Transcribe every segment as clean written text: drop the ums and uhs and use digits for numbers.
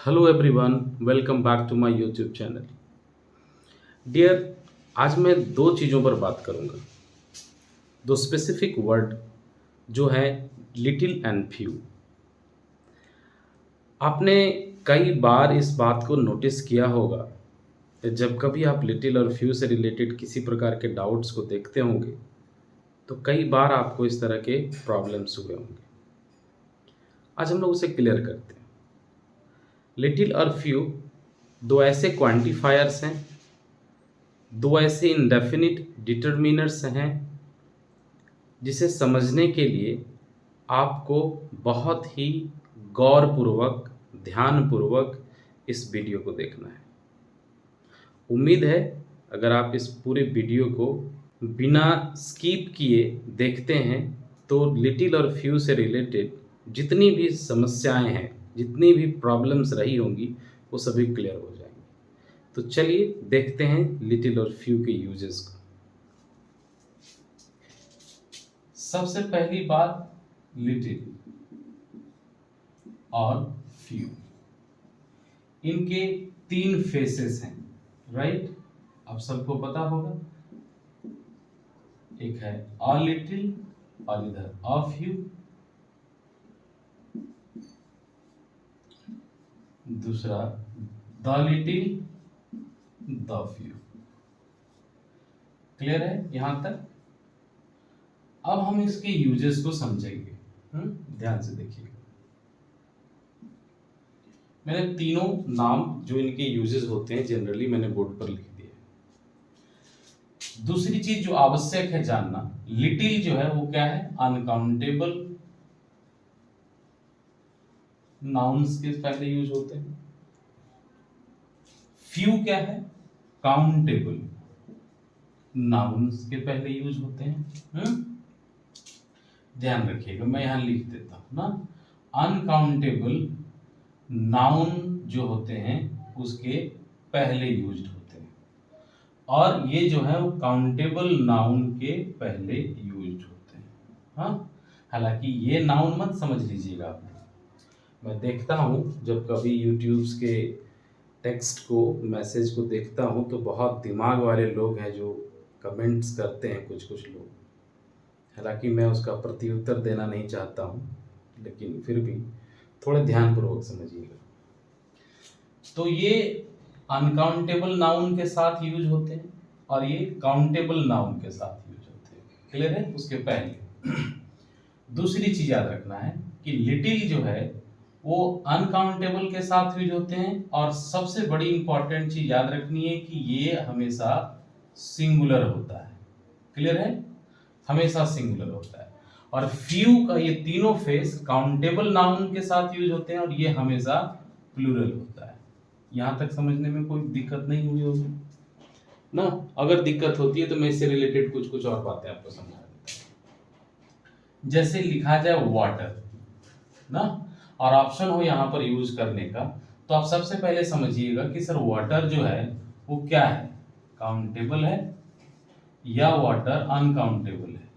Hello everyone, welcome back to my YouTube channel. Dear, आज मैं दो चीज़ों पर बात करूंगा। दो स्पेसिफिक वर्ड जो है लिटिल एंड फ्यू। आपने कई बार इस बात को नोटिस किया होगा कि जब कभी आप लिटिल और फ्यू से रिलेटेड किसी प्रकार के डाउट्स को देखते होंगे तो कई बार आपको इस तरह के प्रॉब्लम्स हुए होंगे। आज हम लोग उसे क्लियर करते हैं। लिटिल और फ्यू दो ऐसे क्वांटिफायर्स हैं, दो ऐसे इंडेफिनिट डिटरमिनर्स हैं जिसे समझने के लिए आपको बहुत ही गौरपूर्वक, ध्यानपूर्वक इस वीडियो को देखना है। उम्मीद है अगर आप इस पूरे वीडियो को बिना स्किप किए देखते हैं तो लिटिल और फ्यू से रिलेटेड जितनी भी समस्याएं हैं, जितनी भी प्रॉब्लम्स रही होंगी, वो सभी क्लियर हो जाएंगी। तो चलिए देखते हैं लिटिल और फ्यू के यूजेस को। सबसे पहली बात, लिटिल और फ्यू, इनके तीन फेसेस हैं, राइट? आप सबको पता होगा, एक है अ लिटिल और इधर अ फ्यू, दूसरा the little the few. Clear है यहां तक? अब हम इसके यूजेस को समझेंगे। ध्यान से देखिए, मैंने तीनों नाम जो इनके यूजेस होते हैं जनरली मैंने बोर्ड पर लिख दिए। दूसरी चीज जो आवश्यक है जानना, लिटिल जो है वो क्या है? अनकाउंटेबल नाउन्स के पहले यूज होते हैं। फ्यू क्या है? काउंटेबल नाउन्स के पहले यूज होते हैं। ध्यान रखिएगा, मैं यहां लिख देता हूं ना, अनकाउंटेबल नाउन जो होते हैं उसके पहले यूज्ड होते हैं, और ये जो है वो काउंटेबल नाउन के पहले यूज्ड होते हैं। हाँ, हालांकि ये नाउन मत समझ लीजिएगा आप। मैं देखता हूँ जब कभी यूट्यूब्स के टेक्स्ट को, मैसेज को देखता हूँ तो बहुत दिमाग वाले लोग हैं जो कमेंट्स करते हैं, कुछ कुछ लोग। हालांकि मैं उसका प्रत्युत्तर देना नहीं चाहता हूँ, लेकिन फिर भी थोड़े ध्यानपूर्वक समझिएगा। तो ये अनकाउंटेबल नाउन के साथ यूज होते हैं और ये काउंटेबल नाउन के साथ यूज होते हैं। क्लियर है? उसके पहले दूसरी चीज याद रखना है कि लिटिल जो है वो अनकाउंटेबल के साथ यूज होते हैं, और सबसे बड़ी इंपॉर्टेंट चीज याद रखनी है कि ये हमेशा सिंगुलर होता है। क्लियर है? हमेशा सिंगुलर होता है। और फ्यू का ये तीनों फेस काउंटेबल नाउन के साथ यूज होते हैं और ये हमेशा प्लूरल होता है। यहां तक समझने में कोई दिक्कत नहीं हुई होगी ना? अगर दिक्कत होती है तो मैं इससे रिलेटेड कुछ कुछ और बातें आपको समझा देता हूं। जैसे लिखा जाए वाटर ना, और ऑप्शन हो यहां पर यूज करने का, तो आप सबसे पहले समझिएगा कि सर वाटर जो है वो क्या है? काउंटेबल है या वाटर अनकाउंटेबल है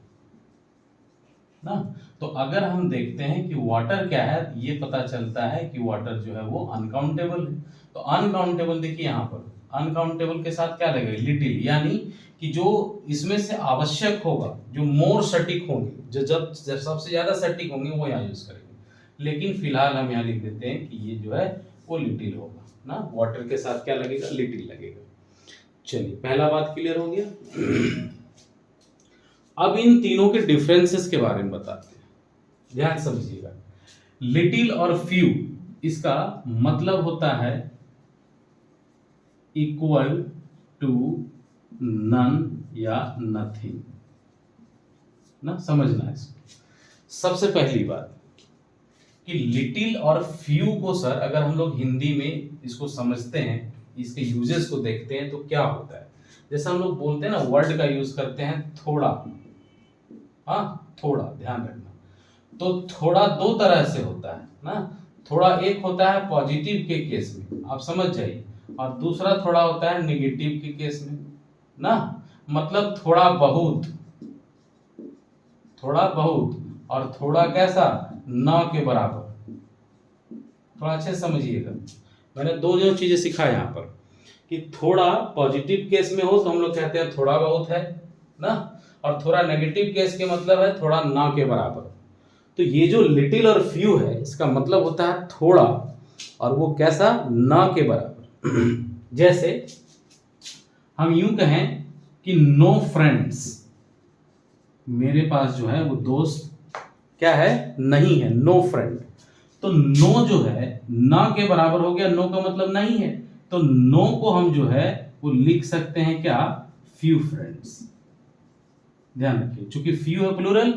ना? तो अगर हम देखते हैं कि वाटर क्या है, ये पता चलता है कि वाटर जो है वो अनकाउंटेबल है। तो अनकाउंटेबल देखिए यहां पर, अनकाउंटेबल के साथ क्या लगेगा? लिटिल, यानी कि जो इसमें से आवश्यक होगा, जो मोर सटीक होंगे, जो जब सबसे ज्यादा सटीक होंगे वो यहाँ यूज करेंगे। लेकिन फिलहाल हम यहाँ लिख देते हैं कि ये जो है वो लिटिल होगा ना। वाटर के साथ क्या लगेगा? लिटिल लगेगा। चलिए, पहला बात क्लियर हो गया। अब इन तीनों के डिफरेंसेस के बारे में बताते हैं। ध्यान समझिएगा, लिटिल और फ्यू, इसका मतलब होता है इक्वल टू नन या नथिंग ना। समझना इसको। सबसे पहली बात कि लिटिल और फ्यू को सर अगर हम लोग हिंदी में इसको समझते हैं, इसके यूजेस को देखते हैं तो क्या होता है? जैसे हम लोग बोलते हैं ना, वर्ड का यूज करते हैं थोड़ा। हाँ, थोड़ा ध्यान रखना। तो थोड़ा दो तरह से होता है ना। थोड़ा एक होता है पॉजिटिव के केस में, आप समझ जाइए, और दूसरा थोड़ा होता है नेगेटिव के केस में ना। मतलब थोड़ा बहुत, थोड़ा बहुत, और थोड़ा कैसा? न के बराबर। थोड़ा अच्छे से समझिएगा। मैंने दो जो चीजें सिखा यहाँ पर कि थोड़ा पॉजिटिव केस में हो तो हम लोग कहते हैं थोड़ा बहुत है ना, और थोड़ा नेगेटिव केस के मतलब है थोड़ा ना के बराबर। तो ये जो लिटिल और फ्यू है इसका मतलब होता है थोड़ा, और वो कैसा, ना के बराबर। जैसे हम यूं कहें कि नो फ्रेंड्स, मेरे पास जो है वो दोस्त क्या है, नहीं है, नो फ्रेंड। तो नो जो है ना के बराबर हो गया, नो का मतलब नहीं है, तो नो को हम जो है वो लिख सकते हैं क्या, फ्यू फ्रेंड्स। ध्यान रखिए, चूंकि फ्यू है प्लूरल,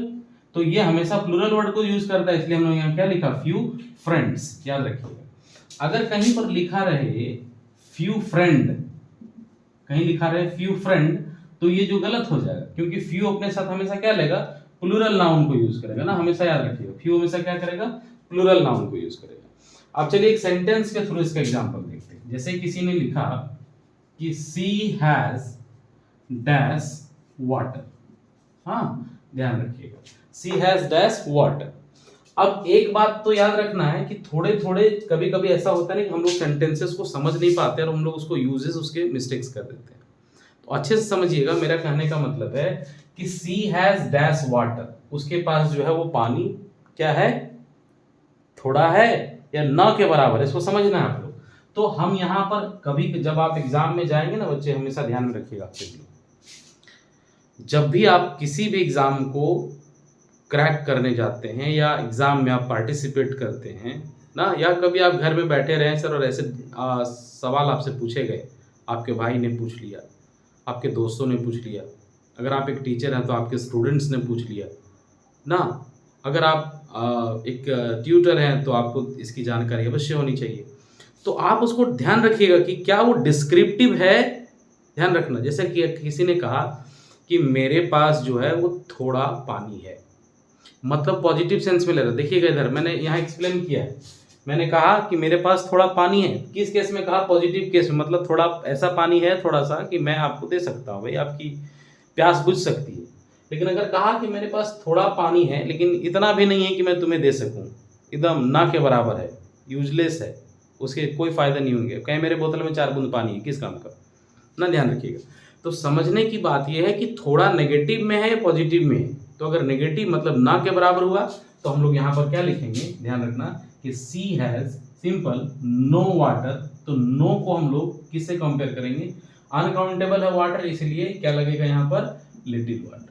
तो ये हमेशा प्लूरल वर्ड को यूज करता है, इसलिए हमने यहाँ क्या लिखा, फ्यू फ्रेंड्स। याद रखिएगा, अगर कहीं पर लिखा रहे फ्यू फ्रेंड, कहीं लिखा रहे फ्यू फ्रेंड, तो ये जो गलत हो जाएगा, क्योंकि फ्यू अपने साथ हमेशा क्या लेगा, प्लूरल नाउन को यूज करेगा ना, हमेशा याद रखिएगा, फ्यू हमेशा क्या करेगा, प्लूरल नाउन को यूज करेगा। अब चलिए एक सेंटेंस के थ्रू इसका एग्जांपल देखते हैं। जैसे किसी ने लिखा कि सी हैज डैश वाटर, हाँ ध्यान रखिएगा, सी हैज डैश वाटर। अब एक बात तो याद रखना है कि थोड़े थोड़े कभी कभी ऐसा होता है ना कि हम लोग सेंटेंसेस को समझ नहीं पाते और हम लोग उसको यूजेस उसके मिस्टेक्स कर देते हैं। तो अच्छे से समझिएगा, मेरा कहने का मतलब है कि सी हैज डैश वाटर, उसके पास जो है वो पानी क्या है, थोड़ा है या ना के बराबर है, इसको समझना है आप लोग। तो हम यहाँ पर कभी जब आप एग्जाम में जाएंगे ना बच्चे, हमेशा ध्यान में रखिएगा आपके लिए, जब भी आप किसी भी एग्जाम को क्रैक करने जाते हैं या एग्जाम में आप पार्टिसिपेट करते हैं ना, या कभी आप घर में बैठे रहे सर और ऐसे सवाल आपसे पूछे गए, आपके भाई ने पूछ लिया, आपके दोस्तों ने पूछ लिया, अगर आप एक टीचर हैं तो आपके स्टूडेंट्स ने पूछ लिया ना, अगर आप एक ट्यूटर हैं तो आपको इसकी जानकारी अवश्य होनी चाहिए। तो आप उसको ध्यान रखिएगा कि क्या वो डिस्क्रिप्टिव है, ध्यान रखना। जैसे कि किसी ने कहा कि मेरे पास जो है वो थोड़ा पानी है, मतलब पॉजिटिव सेंस में ले रहा है। देखिएगा इधर मैंने यहाँ एक्सप्लेन किया है, मैंने कहा कि मेरे पास थोड़ा पानी है, किस केस में कहा, पॉजिटिव केस में, मतलब थोड़ा ऐसा पानी है थोड़ा सा कि मैं आपको दे सकता हूँ, भाई आपकी प्यास बुझ सकती है। लेकिन अगर कहा कि मेरे पास थोड़ा पानी है लेकिन इतना भी नहीं है कि मैं तुम्हें दे सकूं, एकदम ना के बराबर है, यूजलेस है, उसके कोई फायदा नहीं होंगे, कहीं मेरे बोतल में 4 बूंद पानी है, किस काम का ना, ध्यान रखिएगा। तो समझने की बात यह है कि थोड़ा नेगेटिव में है या पॉजिटिव में है। तो अगर नेगेटिव मतलब ना के बराबर हुआ तो हम लोग यहाँ पर क्या लिखेंगे, ध्यान रखना कि she has simple no water, तो नो को हम लोग किससे कंपेयर करेंगे, अनकाउंटेबल है वाटर, इसलिए क्या लगेगा यहाँ पर, लिटिल वाटर।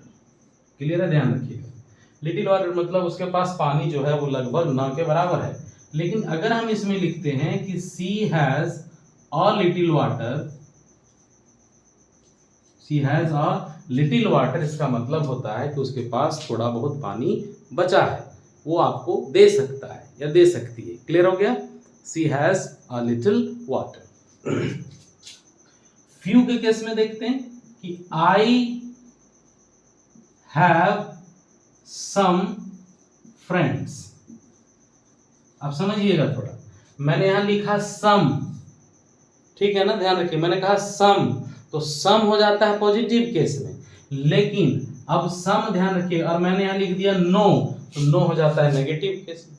क्लियर है, ध्यान रखिएगा, लिटिल वाटर मतलब उसके पास पानी जो है वो लगभग ना के बराबर है। लेकिन अगर हम इसमें लिखते हैं कि she has a little water, she has a little water, इसका मतलब होता है कि उसके पास थोड़ा बहुत पानी बचा है, वो आपको दे सकता है या दे सकती है। क्लियर हो गया, she has a little water. Few के केस में देखते हैं कि आई हैव सम फ्रेंड्स। अब समझिएगा थोड़ा, मैंने यहां लिखा सम, ठीक है ना, ध्यान रखिए, मैंने कहा सम, तो सम हो जाता है पॉजिटिव केस में, लेकिन अब सम ध्यान रखिए, और मैंने यहां लिख दिया नो, तो नो हो जाता है नेगेटिव केस में।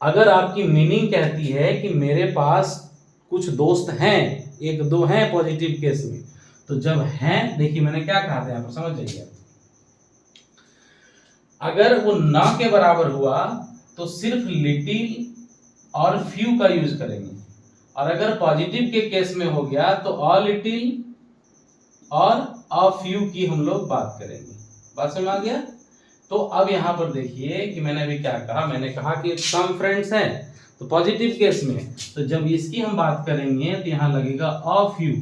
अगर आपकी मीनिंग कहती है कि मेरे पास कुछ दोस्त हैं, एक दो हैं पॉजिटिव केस में, तो जब हैं, देखिए मैंने क्या कहा था यहां पर, समझ जाइए, अगर वो ना के बराबर हुआ तो सिर्फ लिटिल और फ्यू का यूज करेंगे, और अगर पॉजिटिव के केस में हो गया तो अ लिटिल और अ फ्यू की हम लोग बात करेंगे। बात समझ आ गया। तो अब यहां पर देखिए कि मैंने अभी क्या कहा, मैंने कहा कि सम फ्रेंड्स हैं तो पॉजिटिव केस में, तो जब इसकी हम बात करेंगे तो यहां लगेगा अ फ्यू,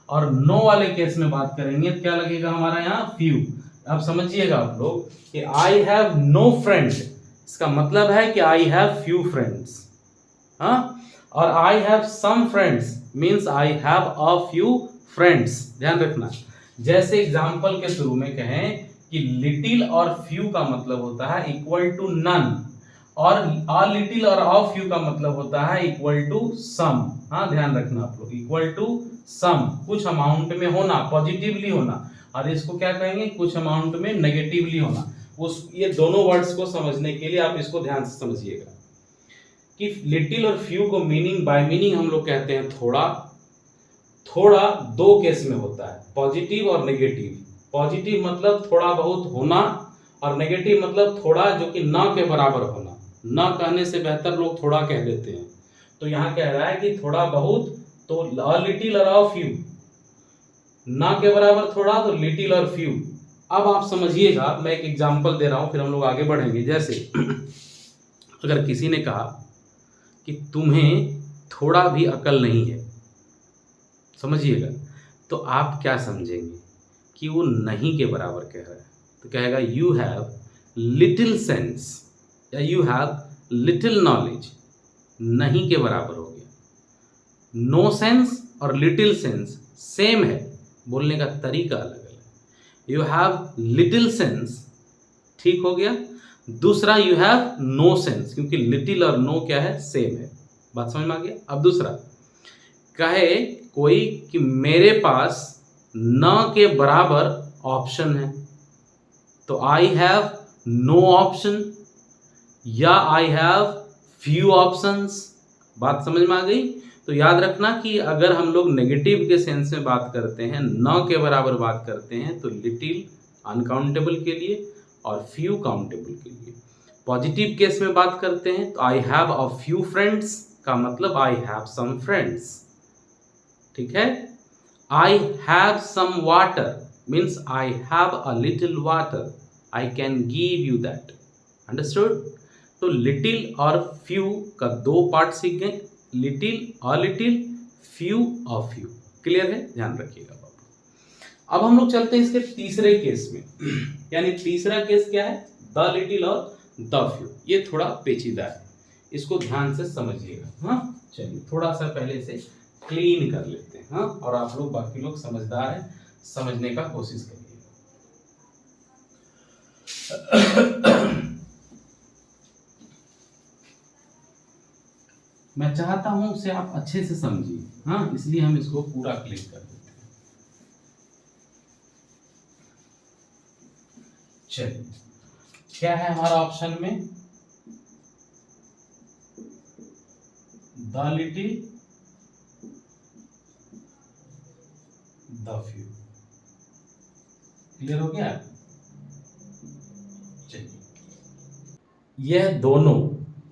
और नो वाले केस में बात करेंगे तो क्या लगेगा हमारा यहाँ, फ्यू। अब समझिएगा आप लोग कि आई हैव नो फ्रेंड, इसका मतलब है कि आई हैव फ्यू फ्रेंड्स, हाँ, और I have some friends means I have a few friends. ध्यान रखना, जैसे एग्जांपल के थ्रू में कहें कि लिटिल और फ्यू का मतलब होता है इक्वल टू नन, और अ लिटिल और अ फ्यू का मतलब होता है इक्वल टू सम। हाँ ध्यान रखना आप लोग, इक्वल टू सम, कुछ अमाउंट में होना, पॉजिटिवली होना, और इसको क्या कहेंगे, कुछ अमाउंट में नेगेटिवली होना। उस ये दोनों वर्ड्स को समझने के लिए आप इसको ध्यान से समझिएगा। कि लिटिल और फ्यू को मीनिंग बाय मीनिंग हम लोग कहते हैं थोड़ा। थोड़ा दो केस में होता है, पॉजिटिव और नेगेटिव। पॉजिटिव मतलब थोड़ा बहुत होना, और नेगेटिव मतलब थोड़ा जो कि ना के बराबर होना। ना कहने से बेहतर लोग थोड़ा कह देते हैं। तो यहाँ कह रहा है कि थोड़ा बहुत, तो अ लिटिल और अ फ्यू। ना के बराबर थोड़ा, तो लिटिल और फ्यू। अब आप समझिएगा, मैं एक एग्जांपल दे रहा हूं, फिर हम लोग आगे बढ़ेंगे। जैसे अगर किसी ने कहा कि तुम्हें थोड़ा भी अकल नहीं है, समझिएगा, तो आप क्या समझेंगे कि वो नहीं के बराबर कह रहा है। तो कहेगा यू हैव लिटिल सेंस, या यू हैव लिटिल नॉलेज। नहीं के बराबर हो गया। नो सेंस और लिटिल सेंस सेम है, बोलने का तरीका अलग अलग है। यू हैव लिटिल सेंस, ठीक हो गया। दूसरा यू हैव नो सेंस, क्योंकि लिटिल और नो क्या है, सेम है। बात समझ में आ गया। अब दूसरा कहे कोई कि मेरे पास न के बराबर ऑप्शन है, तो आई हैव नो ऑप्शन, या आई हैव फ्यू ऑप्शंस। बात समझ में आ गई। तो याद रखना कि अगर हम लोग नेगेटिव के सेंस में बात करते हैं, न के बराबर बात करते हैं, तो लिटिल अनकाउंटेबल के लिए और फ्यू काउंटेबल के लिए। पॉजिटिव केस में बात करते हैं तो I have a few friends का मतलब आई हैव सम फ्रेंड्स, ठीक है। I have some water means I have a little water, I can give you that. Understood. तो लिटिल और फ्यू का दो पार्ट सीख गए, little a little, few a few. Clear है, ध्यान रखिएगा बाबू। अब हम लोग चलते हैं इसके तीसरे केस में। यानी तीसरा केस क्या है, द लिटिल और द फ्यू। ये थोड़ा पेचीदा है, इसको ध्यान से समझिएगा। हाँ चलिए, थोड़ा सा पहले से क्लीन कर लेते हैं। हाँ, और आप लोग बाकी लोग समझदार हैं, समझने का कोशिश करिए। मैं चाहता हूं उसे आप अच्छे से समझिए। हाँ, इसलिए हम इसको पूरा क्लिक कर देते हैं। चलिए, क्या है हमारा ऑप्शन में, the little the few. Clear हो गया। चलिए, यह दोनों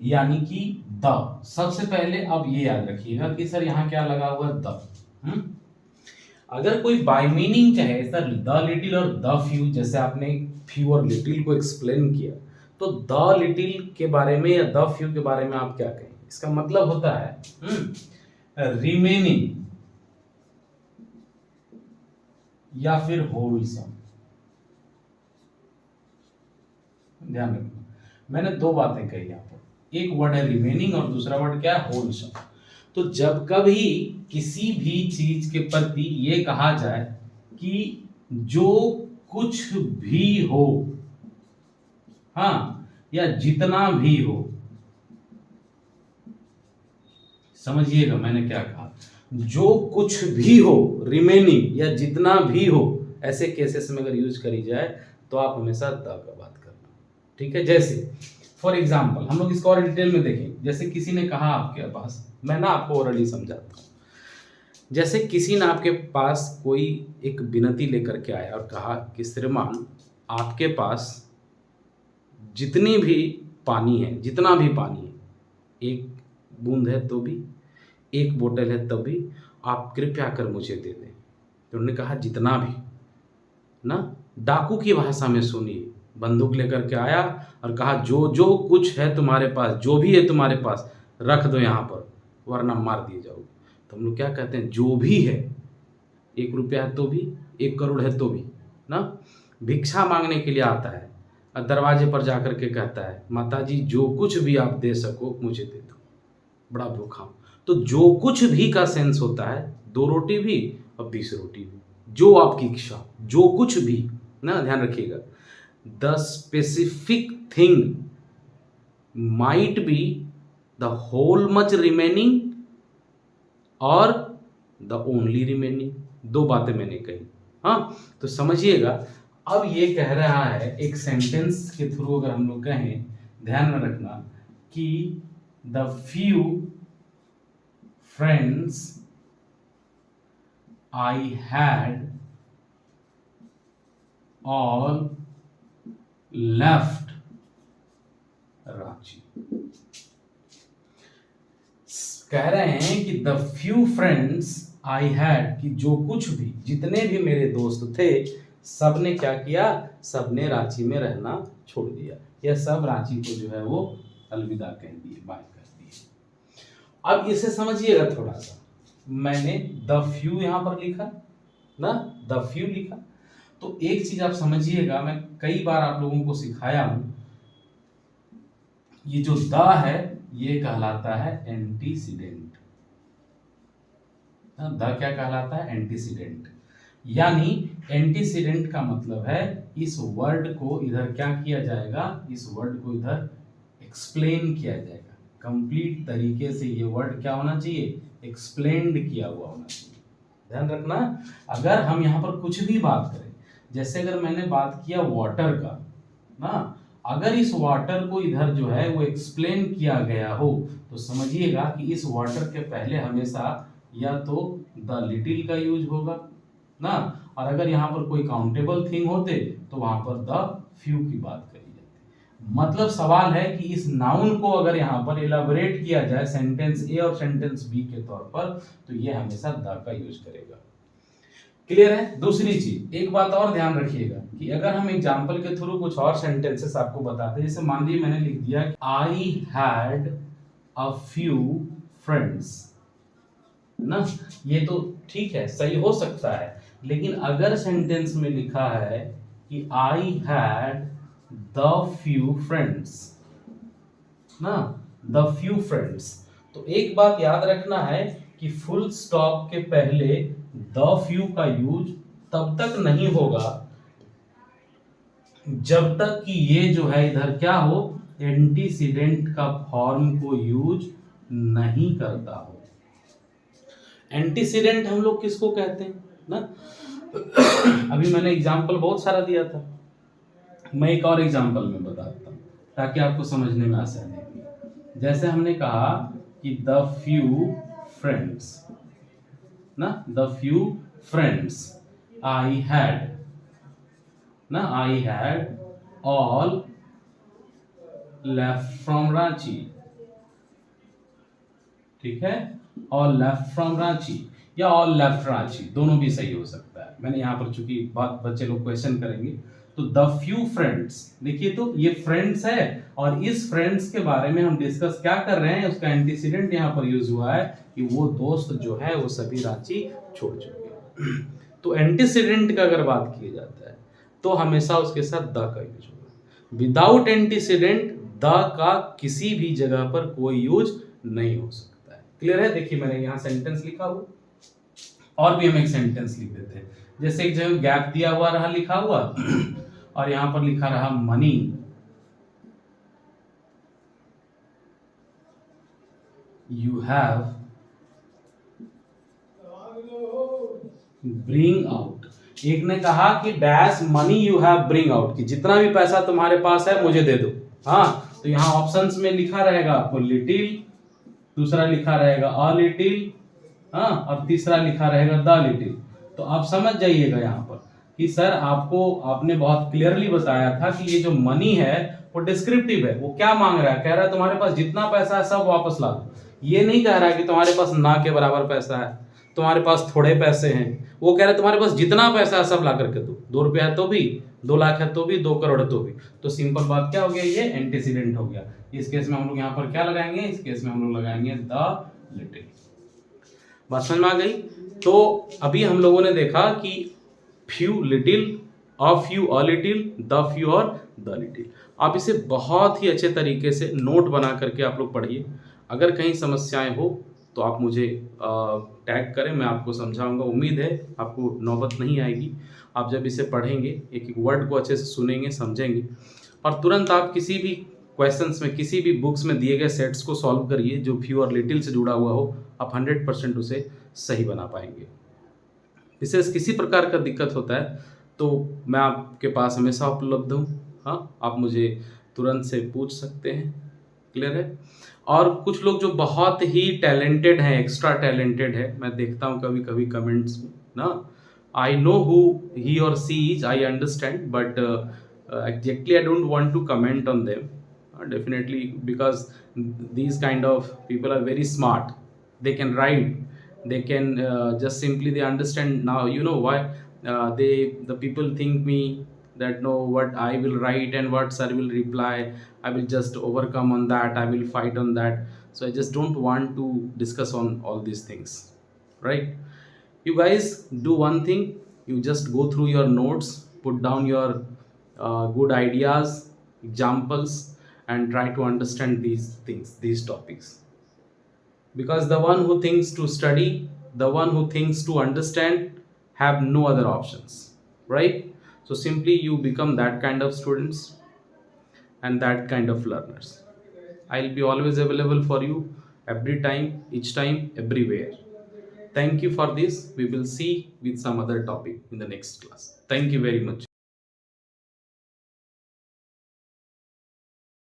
यानी कि द, सबसे पहले अब ये याद रखिएगा कि सर यहाँ क्या लगा हुआ है, द। अगर कोई बाय मीनिंग कहे सर द लिटिल और द फ्यू, जैसे आपने फ्यू और लिटिल को एक्सप्लेन किया, तो द लिटिल के बारे में या द फ्यू के बारे में आप क्या कहें। इसका मतलब होता है रिमेनिंग या फिर होलसम। ध्यान रखना, मैंने दो बातें कही यहाँ पर, एक वर्ड है रिमेनिंग और दूसरा वर्ड क्या है, होलसम। तो जब कभी किसी भी चीज के प्रति ये कहा जाए कि जो कुछ भी हो, हाँ, या जितना भी हो, समझिएगा मैंने क्या कहा, जो कुछ भी हो, रिमेनिंग या जितना भी हो, ऐसे केसेस में अगर यूज करी जाए तो आप हमेशा द का बात करना, ठीक है। जैसे फॉर एग्जाम्पल हम लोग इसको और डिटेल में देखें। जैसे किसी ने कहा आपके पास, मैं ना आपको ओरली समझाता हूँ। जैसे किसी ने आपके पास कोई एक विनती लेकर के आया और कहा कि श्रीमान आपके पास जितनी भी पानी है, जितना भी पानी है, एक बूंद है तो भी, एक बोतल है तब भी, आप कृपया कर मुझे दे दें। तो उन्होंने कहा जितना भी, ना डाकू की भाषा में सुनिए, बंदूक लेकर के आया और कहा जो जो कुछ है तुम्हारे पास, जो भी है तुम्हारे पास, रख दो यहाँ पर, वरना मार दिए जाओगे। तो हम लोग क्या कहते हैं, जो भी है, 1 रुपया है तो भी, 1 करोड़ है तो भी, ना भिक्षा मांगने के लिए आता है और दरवाजे पर जाकर के कहता है माताजी जो कुछ भी आप दे सको मुझे दे दो, बड़ा भूखा हूं। तो जो कुछ भी का सेंस होता है 2 रोटी भी और 20 रोटी भी, जो आपकी इच्छा, जो कुछ भी, ना ध्यान रखिएगा। The specific thing might be the whole much remaining और द ओनली रिमेनिंग। दो बातें मैंने कही। हाँ, तो समझिएगा। अब ये कह रहा है एक सेंटेंस के थ्रू, अगर हम लोग कहें, ध्यान में रखना कि the few friends I had all left Ranchi. कह रहे हैं कि the few friends I had, कि जो कुछ भी, जितने भी मेरे दोस्त थे, सबने क्या किया, सबने रांची में रहना छोड़ दिया, या सब रांची को जो है वो अलविदा कह दिए, बाय कर दिए। अब इसे समझिएगा थोड़ा सा, मैंने द फ्यू यहां पर लिखा ना, द फ्यू लिखा, तो एक चीज आप समझिएगा, मैं कई बार आप लोगों को सिखाया हूं, ये जो द है ये कहलाता है एंटीसीडेंट। द क्या कहलाता है, एंटीसीडेंट। यानी एंटीसीडेंट का मतलब है इस वर्ड को इधर क्या किया जाएगा, इस वर्ड को इधर एक्सप्लेन किया जाएगा, कंप्लीट तरीके से ये वर्ड क्या होना चाहिए, एक्सप्लेन्ड किया हुआ होना चाहिए। ध्यान रखना, अगर हम यहाँ पर कुछ भी बात करें, जैसे अगर मैंने बात किया वाटर का ना, अगर इस वाटर को इधर जो है वो एक्सप्लेन किया गया हो, तो समझिएगा कि इस वाटर के पहले हमेशा या तो द लिटिल का यूज होगा ना, और अगर यहाँ पर कोई काउंटेबल थिंग होते तो वहां पर द फ्यू की बात करी जाती। मतलब सवाल है कि इस नाउन को अगर यहाँ पर इलाबोरेट किया जाए सेंटेंस ए और सेंटेंस बी के तौर पर, तो ये हमेशा द का यूज करेगा। क्लियर है। दूसरी चीज, एक बात और ध्यान रखिएगा कि अगर हम एग्जाम्पल के थ्रू कुछ और सेंटेंसेस आपको बताते हैं, जैसे मान लीजिए मैंने लिख दिया I had a few friends ना, ये तो ठीक है, सही हो सकता है, लेकिन अगर सेंटेंस में लिखा है कि I had the few friends ना, द फ्यू फ्रेंड्स, तो एक बात याद रखना है कि फुल स्टॉप के पहले द फ्यू का यूज तब तक नहीं होगा जब तक कि ये जो है इधर क्या हो, एंटीसीडेंट का फॉर्म को यूज नहीं करता हो। एंटीसीडेंट हम लोग किसको कहते हैं ना, अभी मैंने एग्जांपल बहुत सारा दिया था, मैं एक और एग्जांपल में बताता हूं ताकि आपको समझने में आसानी हो। जैसे हमने कहा कि द फ्यू फ्रेंड्स ना, the few friends I had ना, I had all left from Ranchi, ठीक है, ऑल लेफ्ट फ्रॉम रांची या ऑल लेफ्ट रांची, दोनों भी सही हो सकता है। मैंने यहाँ पर चूंकि बात बच्चे लोग क्वेश्चन करेंगे, तो द फ्यू फ्रेंड्स, देखिए तो ये फ्रेंड्स है, और इस फ्रेंड्स के बारे में हम डिस्कस क्या कर रहे हैं, उसका एंटीसीडेंट यहाँ पर यूज हुआ है कि वो दोस्त जो है वो सभी रांची छोड़ चुके हैं। तो एंटीसीडेंट का अगर बात की जाता है तो हमेशा उसके साथ द का यूज होगा। विदाउट एंटीसीडेंट द का किसी भी जगह पर कोई यूज नहीं हो सकता है। क्लियर है। देखिए मैंने यहाँ सेंटेंस लिखा हुआ, और भी हम एक सेंटेंस लिख देते हैं, जैसे एक जगह गैप दिया हुआ रहा लिखा हुआ और यहां पर लिखा रहा money you have bring out. एक ने कहा कि dash money you have bring out, कि जितना भी पैसा तुम्हारे पास है मुझे दे दो। हाँ, तो यहाँ ऑप्शंस में लिखा रहेगा आपको लिटिल, दूसरा लिखा रहेगा अ लिटिल, हाँ, और तीसरा लिखा रहेगा द लिटिल। तो आप समझ जाइएगा यहाँ पर कि सर आपने बहुत क्लियरली बताया था कि ये जो मनी है वो डिस्क्रिप्टिव है, वो क्या मांग रहा है, कह रहा है तुम्हारे पास जितना पैसा है सब वापस ला दो। ये नहीं कह रहा है कि तुम्हारे पास ना के बराबर पैसा है, तुम्हारे पास थोड़े पैसे हैं, वो कह रहा है तुम्हारे पास जितना पैसा है सब ला करके दो, 2 रुपया है तो भी, 2 लाख है तो भी, 2 करोड़ है तो भी। तो सिंपल बात क्या हो गया, ये एंटीसीडेंट हो गया। इस केस में हम लोग यहाँ पर क्या लगाएंगे, इस केस में हम लोग लगाएंगे द लिटिल। बात समझ में आ गई। तो अभी हम लोगों ने देखा कि few little, a few a little, the few और द लिटिल। आप इसे बहुत ही अच्छे तरीके से नोट बना करके आप लोग पढ़िए। अगर कहीं समस्याएं हो तो आप मुझे टैग करें, मैं आपको समझाऊंगा। उम्मीद है आपको नौबत नहीं आएगी। आप जब इसे पढ़ेंगे, एक एक वर्ड को अच्छे से सुनेंगे, समझेंगे, और तुरंत आप किसी भी क्वेश्चंस में, किसी भी बुक्स में दिए गए सेट्स को सॉल्व करिए जो फ्यू और लिटिल से जुड़ा हुआ हो, आप 100% उसे सही बना पाएंगे। विशेष किसी प्रकार का दिक्कत होता है तो मैं आपके पास हमेशा उपलब्ध हूँ। हाँ, आप मुझे तुरंत से पूछ सकते हैं। क्लियर है? और कुछ लोग जो बहुत ही टैलेंटेड हैं, एक्स्ट्रा टैलेंटेड है, मैं देखता हूँ कभी कभी कमेंट्स में ना, I know who he or she is, I understand, but exactly I don't want to comment on them, definitely, because these kind of people are very smart. They can write, they can just simply they understand. Now you know why the people think me that no, what I will write and what sir will reply, I will just overcome on that, I will fight on that. So I just don't want to discuss on all these things, right? You guys do one thing, you just go through your notes, put down your good ideas, examples, and try to understand these things, these topics, because the one who thinks to study, the one who thinks to understand, have no other options, right? So simply you become that kind of students and that kind of learners. I'll be always available for you, every time, each time, everywhere. Thank you for this. We will see with some other topic in the next class. Thank you very much.